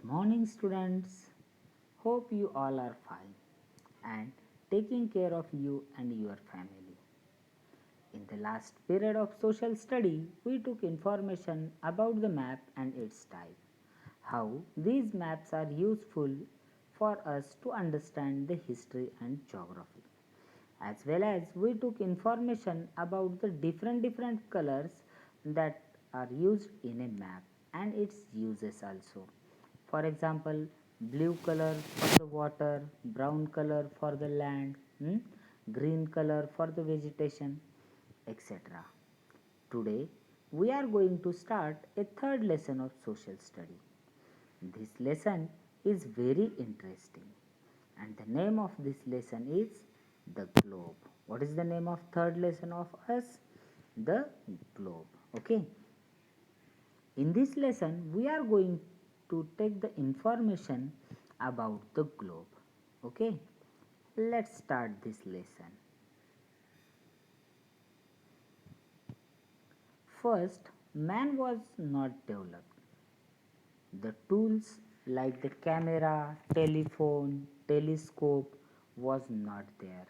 Morning, students. Hope you all are fine and taking care of you and your family. In the last period of social study, we took information about the map and its type, how these maps are useful for us to understand the history and geography. As well as we took information about the different colors that are used in a map and its uses also. For example, blue color for the water, brown color for the land, green color for the vegetation, etc. Today, we are going to start a third lesson of social study. This lesson is very interesting, and the name of this lesson is the globe. What is the name of third lesson of us? The globe. Okay. In this lesson, we are going to take the information about the globe. Okay. Let's start this lesson. First, man was not developed. The tools like the camera, telephone, telescope was not there,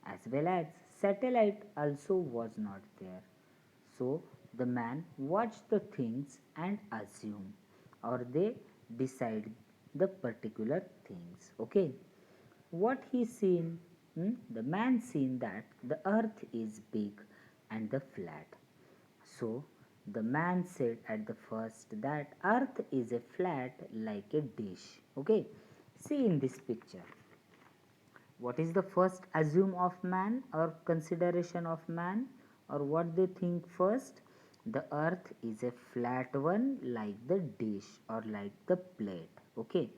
as well as satellite also was not there. So the man watched the things and assumed, or they decide the particular things. Okay, what he seen? The man seen that the earth is big and the flat. So the man said at the first that earth is a flat like a dish. Okay, see in this picture. What is the first assume of man or consideration of man, or what they think first? The earth is a flat one like the dish or like the plate. Okay,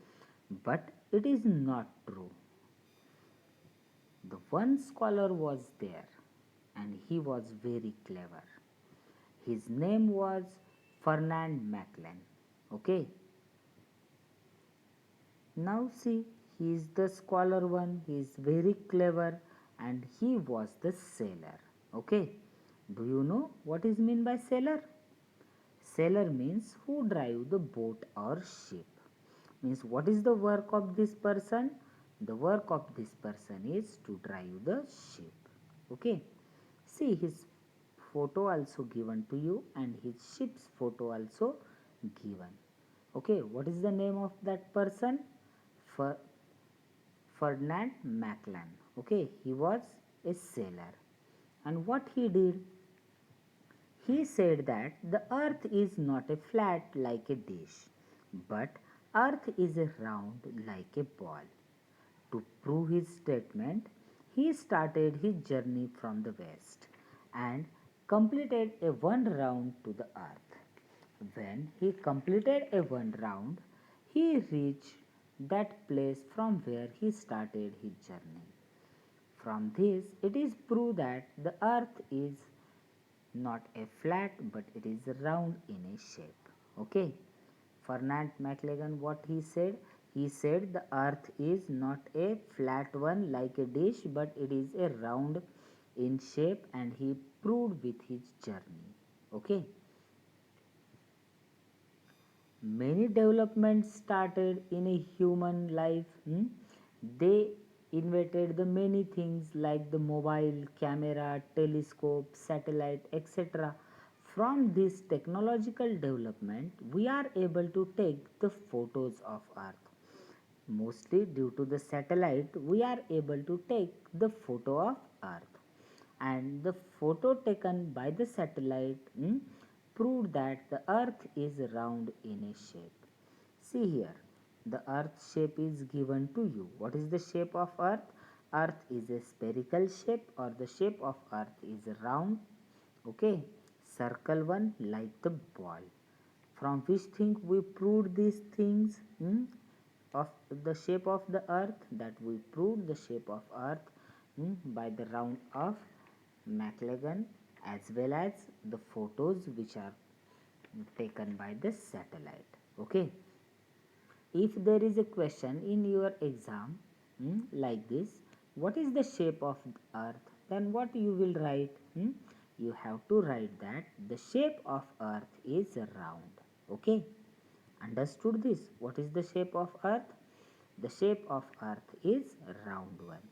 but it is not true. The one scholar was there and he was very clever. His name was Ferdinand Magellan. Okay, now see, he is the scholar one, he is very clever and he was the sailor. Okay, do you know what is mean by sailor? Sailor means who drive the boat or ship. Means what is the work of this person? The work of this person is to drive the ship. Okay, see his photo also given to you and his ship's photo also given. Okay, what is the name of that person? Ferdinand Magellan. Okay, he was a sailor. And what he did? He said that the earth is not a flat like a dish, but earth is a round like a ball. To prove his statement, he started his journey from the west and completed a one round to the earth. When he completed a one round, he reached that place from where he started his journey. From this, it is proved that the earth is not a flat but it is round in a shape. Okay. Ferdinand Magellan, what he said? He said the earth is not a flat one like a dish but it is a round in shape, and he proved with his journey. Okay. Many developments started in a human life. They invented the many things like the mobile, camera, telescope, satellite, etc. From this technological development, we are able to take the photos of Earth. Mostly due to the satellite, we are able to take the photo of Earth, and the photo taken by the satellite proved that the earth is round in a shape. See here, the earth shape is given to you. What is the shape of earth? Earth is a spherical shape, or the shape of earth is round. Okay, circle one like the ball. From which thing we proved these things? Of the shape of the earth, that we proved the shape of earth by the round of Magellan, as well as the photos which are taken by the satellite. Okay, if there is a question in your exam like this, what is the shape of the earth, then what you will write? You have to write that the shape of earth is round. Okay, Understood this? What is the shape of earth? The shape of earth is round one.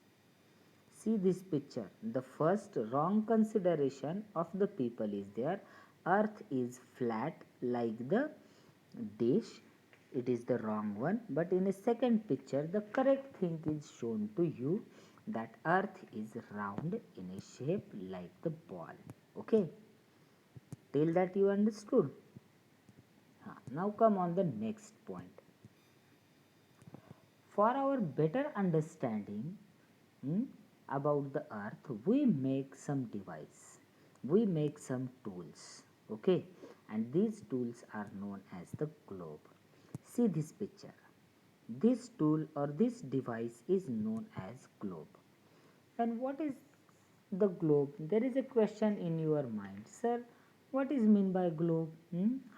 See this picture. The first wrong consideration of the people is there. Earth is flat like the dish. It is the wrong one. But in a second picture, the correct thing is shown to you, that earth is round in a shape like the ball. Okay. Till that you understood. Now come on the next point. For our better understanding, hmm, about the earth, we make some device, we make some tools. Okay, and these tools are known as the globe. See this picture. This tool or this device is known as globe. And what is the globe? There is a question in your mind, sir. What is mean by globe?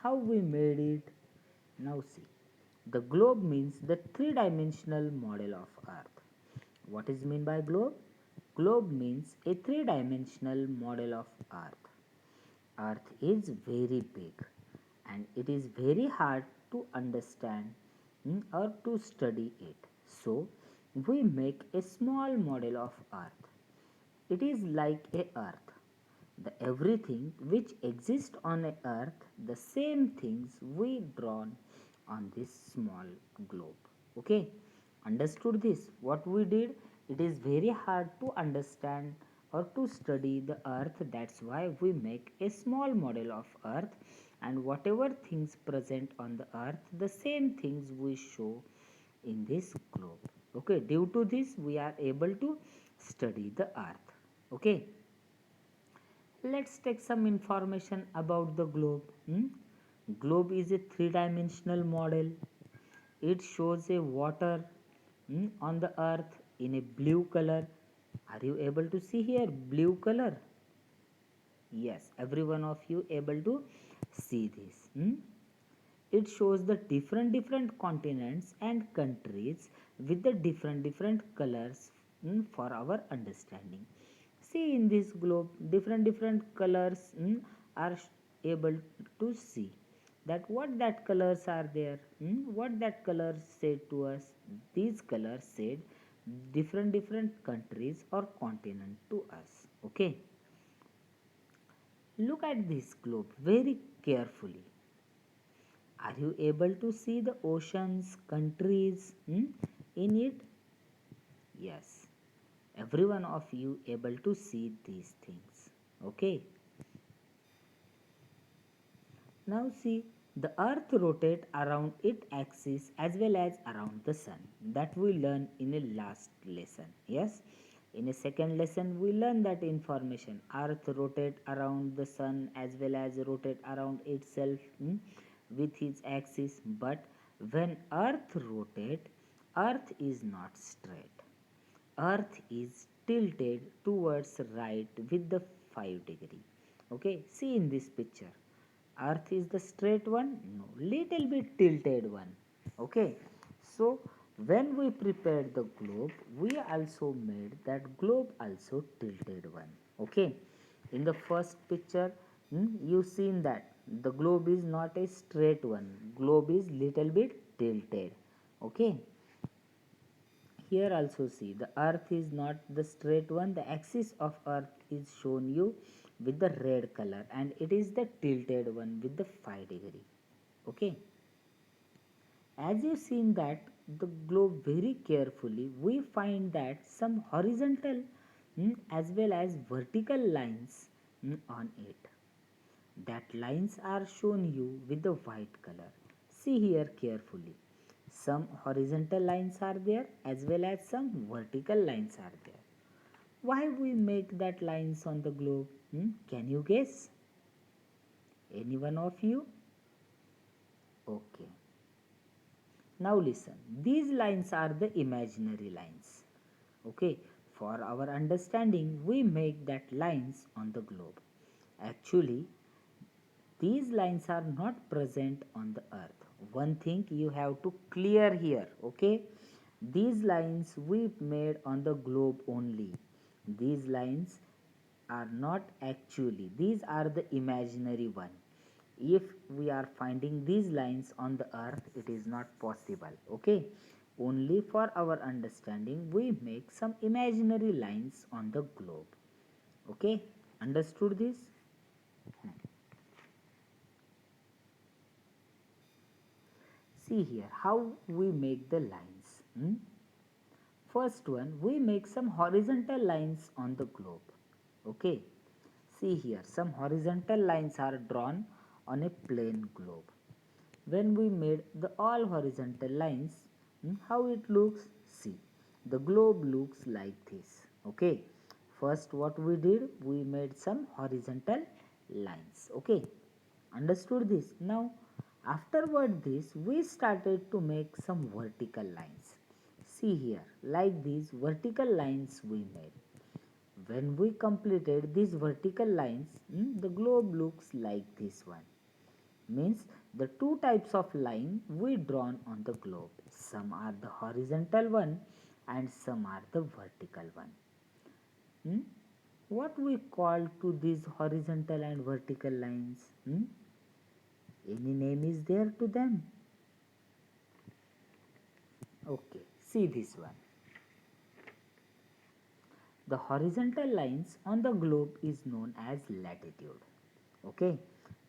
How we made it? Now see, the globe means the three-dimensional model of Earth. What is mean by globe? Globe means a three-dimensional model of Earth. Earth is very big and it is very hard to understand, or to study it. So, we make a small model of Earth. It is like a earth. The everything which exists on a earth, the same things we drawn on this small globe. Okay, understood this? What we did? It is very hard to understand or to study the earth. That's why we make a small model of earth, and whatever things present on the earth, the same things we show in this globe. Okay, due to this we are able to study the earth. Okay, let's take some information about the globe. Globe is a three-dimensional model. It shows a water, on the earth in a blue color. Are you able to see here blue color? Yes, every one of you able to see this. It shows the different continents and countries with the different colors, for our understanding. See in this globe, different colors, are able to see that what that colors are there, what that colors said to us. These colors said different countries or continent to us. Okay, look at this globe very carefully. Are you able to see the oceans, countries, in it? Yes. Every one of you able to see these things. Okay. Now see, the earth rotate around its axis as well as around the sun. That we learn in a last lesson. Yes. In a second lesson we learn that information. Earth rotate around the sun as well as rotate around itself, with its axis. But when earth rotate, earth is not straight. Earth is tilted towards right with the 5 degree. Okay, see in this picture, earth is the straight one? No, little bit tilted one. Okay, so when we prepared the globe, we also made that globe also tilted one. Okay, in the first picture, you seen that the globe is not a straight one, globe is little bit tilted. Okay, here also see, the earth is not the straight one, the axis of earth is shown you with the red color, and it is the tilted one with the 5 degree. Okay, as you seen that the globe very carefully, we find that some horizontal, as well as vertical lines, on it. That lines are shown you with the white color. See here carefully. Some horizontal lines are there as well as some vertical lines are there. Why we make that lines on the globe? Can you guess? Any one of you? Okay. Now listen. These lines are the imaginary lines. Okay. For our understanding, we make that lines on the globe. Actually, these lines are not present on the earth. One thing you have to clear here. Okay, these lines we made on the globe only. These lines are not actually, these are the imaginary one. If we are finding these lines on the earth, it is not possible. Okay, only for our understanding we make some imaginary lines on the globe. Okay, understood this? See here how we make the lines. First one, we make some horizontal lines on the globe. Okay, see here, some horizontal lines are drawn on a plain globe. When we made the all horizontal lines, how it looks? See, the globe looks like this. Okay, first what we did, we made some horizontal lines. Okay, understood this? Now, afterward this, we started to make some vertical lines. See here, like these vertical lines we made. When we completed these vertical lines, the globe looks like this one. Means the two types of line we drawn on the globe. Some are the horizontal one and some are the vertical one. Hmm? What we call to these horizontal and vertical lines? Any name is there to them? Okay, see this one. The horizontal lines on the globe is known as latitude. Okay,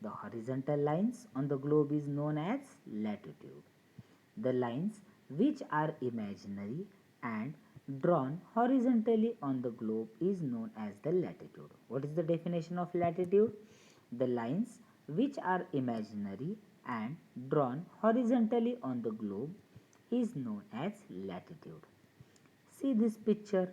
the horizontal lines on the globe is known as latitude. The lines which are imaginary and drawn horizontally on the globe is known as the latitude. What is the definition of latitude? The lines which are imaginary and drawn horizontally on the globe is known as latitude. See this picture.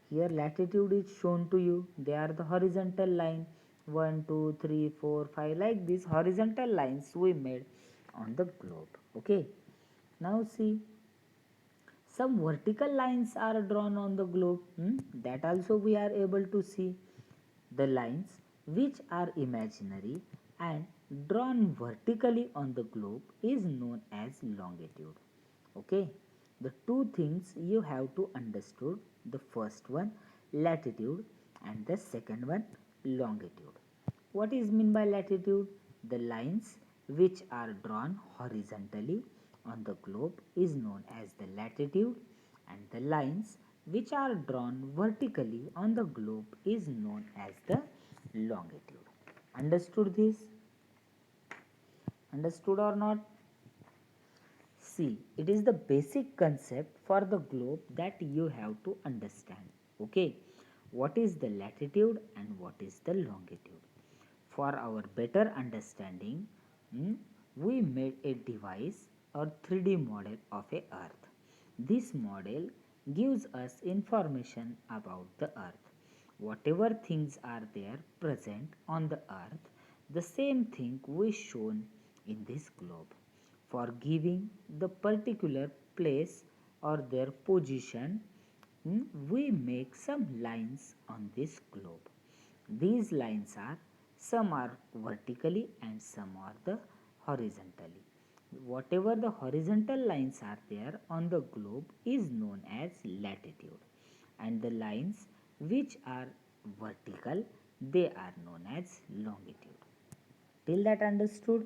Here latitude is shown to you. They are the horizontal line 1, 2, 3, 4, 5, like these horizontal lines we made on the globe. Okay. Now see, some vertical lines are drawn on the globe. That also we are able to see. The lines which are imaginary and drawn vertically on the globe is known as longitude. Okay, the two things you have to understood. The first one latitude and the second one longitude. What is mean by latitude? The lines which are drawn horizontally on the globe is known as the latitude, and the lines which are drawn vertically on the globe is known as the longitude. Understood this? Understood or not? See, it is the basic concept for the globe that you have to understand. Okay, what is the latitude and what is the longitude? For our better understanding, we made a device or 3D model of a earth. This model gives us information about the earth. Whatever things are there present on the earth, the same thing we shown in this globe. For giving the particular place or their position, we make some lines on this globe. These lines are, some are vertically and some are the horizontally. Whatever the horizontal lines are there on the globe is known as latitude, and the lines which are vertical, they are known as longitude. Till that understood,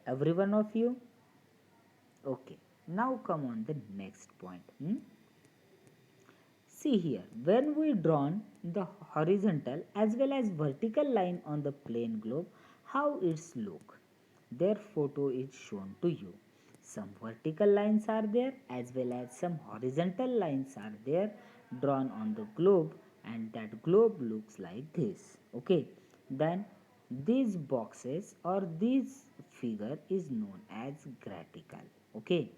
every one of you? Okay, now come on the next point. See here, when we drawn the horizontal as well as vertical line on the plane globe, how it's look. Their photo is shown to you. Some vertical lines are there as well as some horizontal lines are there drawn on the globe, and that globe looks like this. Okay, then these boxes or this figure is known as gratical. Okay,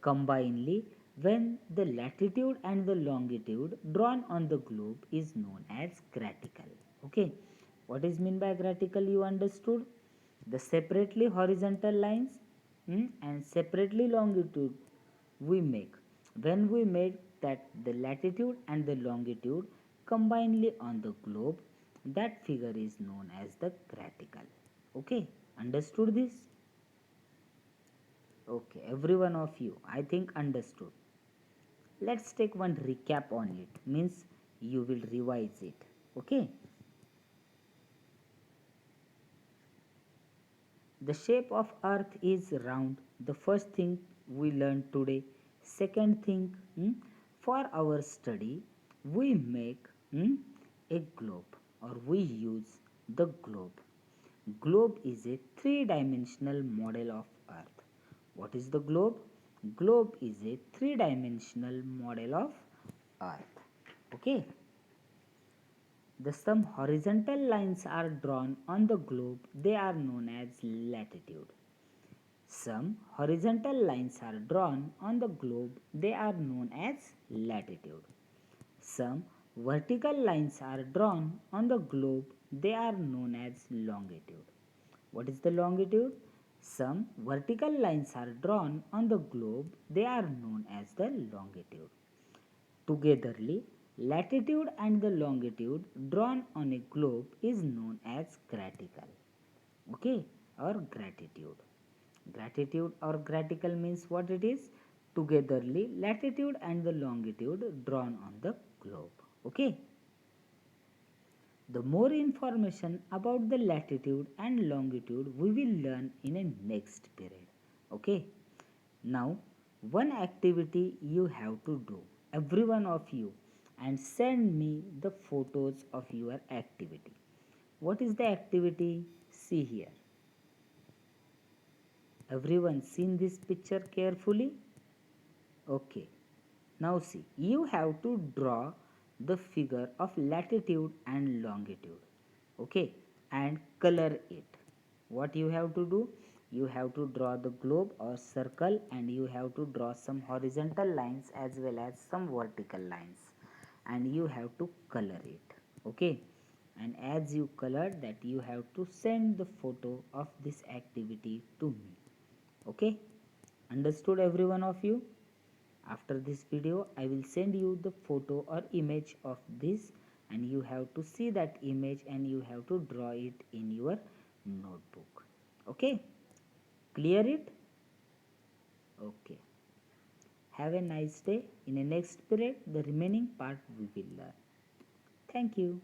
combinedly, when the latitude and the longitude drawn on the globe is known as gratical. Okay, what is mean by gratical? You understood? The separately horizontal lines and separately longitude we make. When we made that the latitude and the longitude combinedly on the globe, that figure is known as the gratical. Okay, understood this? Okay, every one of you, I think understood. Let's take one recap on it, means you will revise it. Okay, The shape of earth is round. The first thing we learned today. Second thing, for our study, we make a globe, or we use the globe. Globe is a three-dimensional model of earth. What is the globe? Globe is a three-dimensional model of earth. Okay. Some horizontal lines are drawn on the globe. They are known as latitude. Some horizontal lines are drawn on the globe. They are known as latitude. Some vertical lines are drawn on the globe. They are known as longitude. What is the longitude? Some vertical lines are drawn on the globe. They are known as the longitude. Togetherly, latitude and the longitude drawn on a globe is known as gratical. Okay, or gratitude. Gratitude or gratical means what it is? Togetherly, latitude and the longitude drawn on the globe. Okay. The more information about the latitude and longitude we will learn in a next period. Okay. Now, one activity you have to do, every one of you, and send me the photos of your activity. What is the activity? See here. Everyone seen this picture carefully? Okay. Now see, you have to draw the figure of latitude and longitude. Okay, and color it. What you have to do? You have to draw the globe or circle, and you have to draw some horizontal lines as well as some vertical lines, and you have to color it. Okay, and as you color that, you have to send the photo of this activity to me. Okay, understood every one of you? After this video, I will send you the photo or image of this, and you have to see that image and you have to draw it in your notebook. Okay, clear it? Okay. Have a nice day. In the next period, the remaining part we will learn. Thank you.